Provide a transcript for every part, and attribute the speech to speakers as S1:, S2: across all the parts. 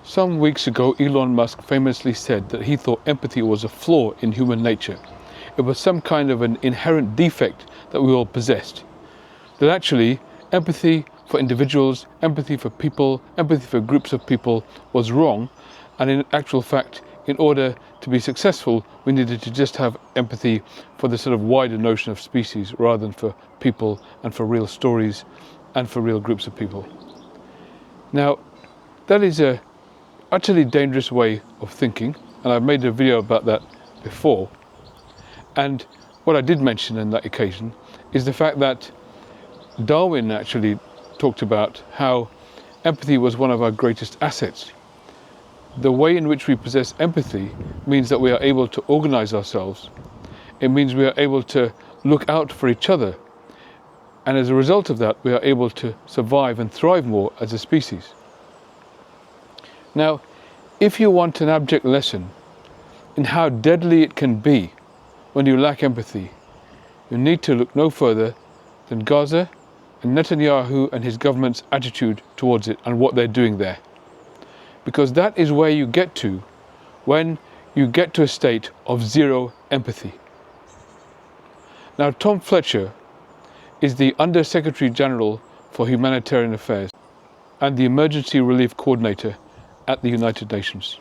S1: Some weeks ago, Elon Musk famously said that he thought empathy was a flaw in human nature. It was some kind of an inherent defect that we all possessed. That actually, empathy for individuals, empathy for people, empathy for groups of people was wrong. And in actual fact, in order to be successful, we needed to just have empathy for the sort of wider notion of species rather than for people and for real stories and for real groups of people. Now, that is a utterly dangerous way of thinking, and I've made a video about that before. And what I did mention on that occasion is the fact that Darwin actually talked about how empathy was one of our greatest assets. The way in which we possess empathy means that we are able to organize ourselves. It means we are able to look out for each other. And as a result of that, we are able to survive and thrive more as a species. Now, if you want an abject lesson in how deadly it can be when you lack empathy, you need to look no further than Gaza and Netanyahu and his government's attitude towards it and what they're doing there. Because that is where you get to when you get to a state of zero empathy. Now, Tom Fletcher is the Under Secretary General for Humanitarian Affairs and the Emergency Relief Coordinator at the United Nations.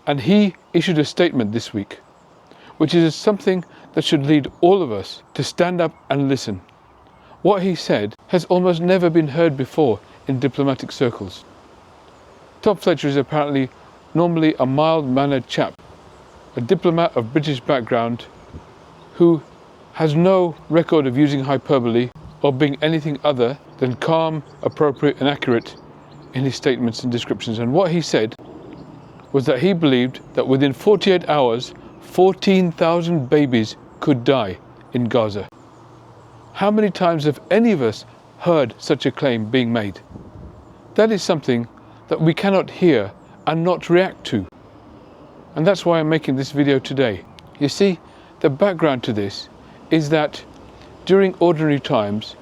S1: And he issued a statement this week, which is something that should lead all of us to stand up and listen. What he said has almost never been heard before in diplomatic circles. Tom Fletcher is apparently normally a mild-mannered chap, a diplomat of British background who has no record of using hyperbole or being anything other than calm, appropriate and accurate in his statements and descriptions. And what he said was that he believed that within 48 hours, 14,000 babies could die in Gaza. How many times have any of us heard such a claim being made? That is something that we cannot hear and not react to. And that's why I'm making this video today. You see, the background to this is that during ordinary times,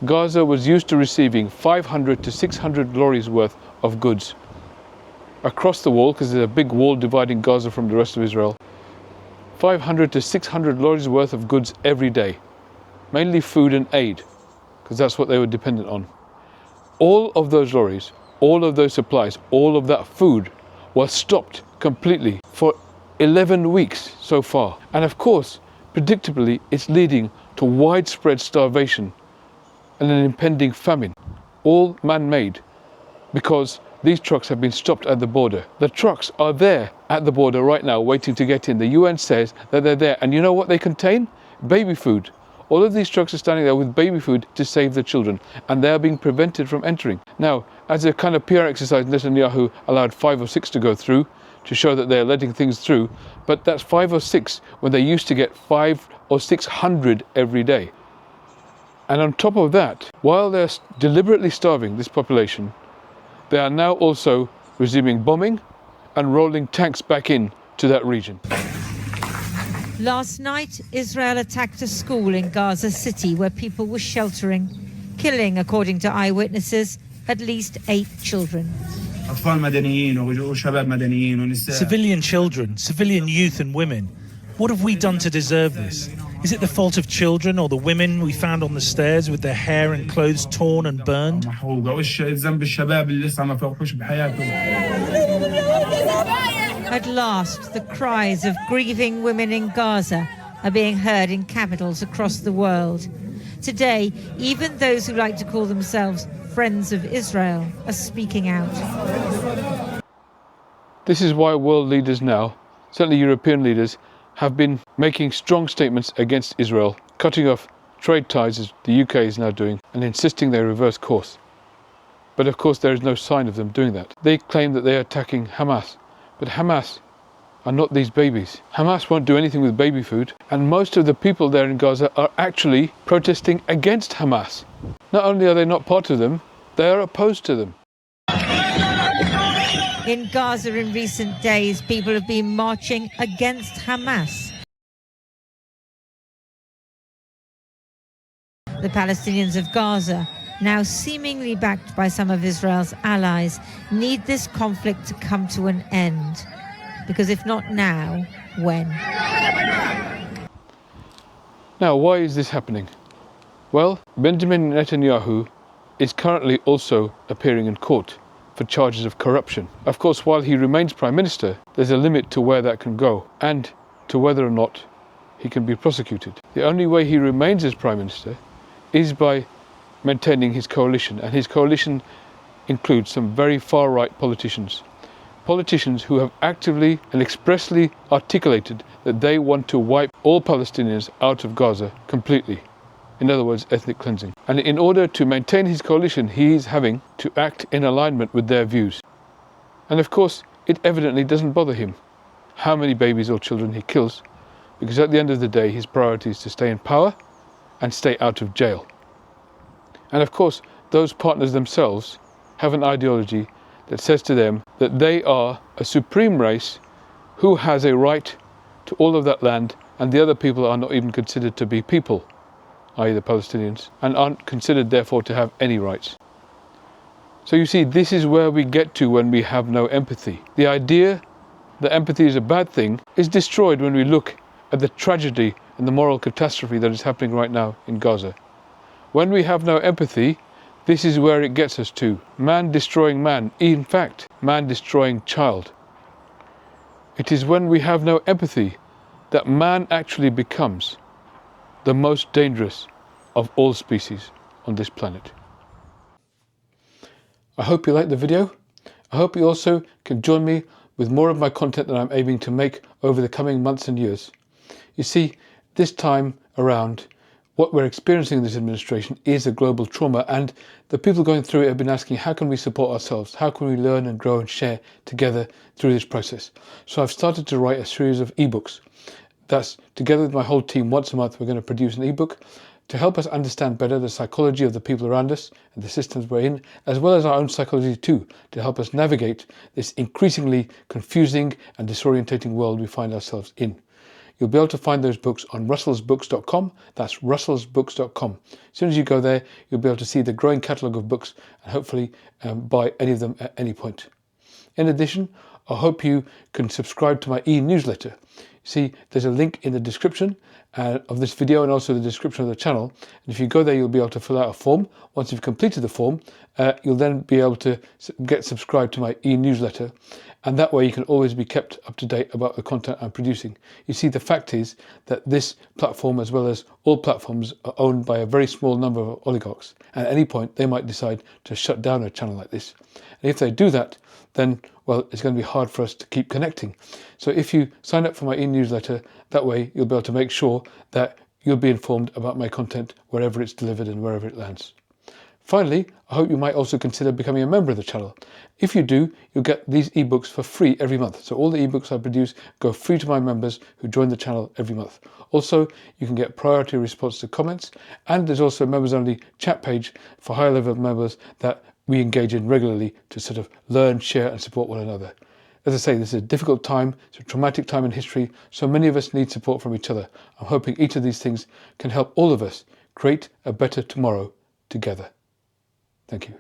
S1: Gaza was used to receiving 500 to 600 lorries worth of goods across the wall, because there's a big wall dividing Gaza from the rest of Israel. 500 to 600 lorries worth of goods every day, mainly food and aid, because that's what they were dependent on. All of those lorries, all of those supplies, all of that food was stopped completely for 11 weeks so far. And of course, predictably, it's leading to widespread starvation and an impending famine, all man-made, because these trucks have been stopped at the border. The trucks are there at the border right now waiting to get in. The UN says that they're there, and you know what they contain? Baby food. All of these trucks are standing there with baby food to save the children, and they are being prevented from entering. Now, as a kind of PR exercise, Netanyahu allowed 5 or 6 to go through to show that they're letting things through, but that's 5 or 6 when they used to get 500 or 600 every day. And on top of that, while they're deliberately starving this population, they are now also resuming bombing and rolling tanks back in to that region.
S2: Last night, Israel attacked a school in Gaza City where people were sheltering, killing, according to eyewitnesses, at least 8 children.
S3: Civilian children, civilian youth and women. What have we done to deserve this? Is it the fault of children or the women we found on the stairs with their hair and clothes torn and burned?
S2: At last, the cries of grieving women in Gaza are being heard in capitals across the world. Today, even those who like to call themselves friends of Israel are speaking out.
S1: This is why world leaders now, certainly European leaders, have been making strong statements against Israel, cutting off trade ties as the UK is now doing, and insisting they reverse course. But of course there is no sign of them doing that. They claim that they are attacking Hamas, but Hamas are not these babies. Hamas won't do anything with baby food, and most of the people there in Gaza are actually protesting against Hamas. Not only are they not part of them, they are opposed to them.
S2: In Gaza in recent days, people have been marching against Hamas. The Palestinians of Gaza now seemingly backed by some of Israel's allies, need this conflict to come to an end. Because if not now, when?
S1: Now, why is this happening? Well, Benjamin Netanyahu is currently also appearing in court for charges of corruption. Of course, while he remains Prime Minister, there's a limit to where that can go and to whether or not he can be prosecuted. The only way he remains as Prime Minister is by maintaining his coalition, and his coalition includes some very far-right politicians. Politicians who have actively and expressly articulated that they want to wipe all Palestinians out of Gaza completely. In other words, ethnic cleansing. And in order to maintain his coalition, he is having to act in alignment with their views. And of course, it evidently doesn't bother him how many babies or children he kills, because at the end of the day, his priority is to stay in power and stay out of jail. And of course, those partners themselves have an ideology that says to them that they are a supreme race who has a right to all of that land, and the other people are not even considered to be people, i.e. the Palestinians, and aren't considered therefore to have any rights. So you see, this is where we get to when we have no empathy. The idea that empathy is a bad thing is destroyed when we look at the tragedy and the moral catastrophe that is happening right now in Gaza. When we have no empathy, this is where it gets us to. Man destroying man, in fact, man destroying child. It is when we have no empathy that man actually becomes the most dangerous of all species on this planet. I hope you liked the video. I hope you also can join me with more of my content that I'm aiming to make over the coming months and years. You see, this time around, what we're experiencing in this administration is a global trauma, and the people going through it have been asking, how can we support ourselves? How can we learn and grow and share together through this process? So I've started to write a series of ebooks. That's, together with my whole team, once a month we're going to produce an ebook to help us understand better the psychology of the people around us and the systems we're in, as well as our own psychology too, to help us navigate this increasingly confusing and disorientating world we find ourselves in. You'll be able to find those books on russellsbooks.com. That's russellsbooks.com. As soon as you go there, you'll be able to see the growing catalogue of books and hopefully buy any of them at any point. In addition, I hope you can subscribe to my e-newsletter. See, there's a link in the description of this video and also the description of the channel. And if you go there, you'll be able to fill out a form. Once you've completed the form, you'll then be able to get subscribed to my e-newsletter. And that way you can always be kept up to date about the content I'm producing. You see, the fact is that this platform, as well as all platforms, are owned by a very small number of oligarchs. And at any point, they might decide to shut down a channel like this. And if they do that, then, well, it's going to be hard for us to keep connecting. So if you sign up for my e-newsletter, that way you'll be able to make sure that you'll be informed about my content wherever it's delivered and wherever it lands. Finally, I hope you might also consider becoming a member of the channel. If you do, you'll get these ebooks for free every month. So all the ebooks I produce go free to my members who join the channel every month. Also, you can get priority response to comments, and there's also a members-only chat page for higher-level members that we engage in regularly to sort of learn, share, and support one another. As I say, this is a difficult time, it's a traumatic time in history, so many of us need support from each other. I'm hoping each of these things can help all of us create a better tomorrow together. Thank you.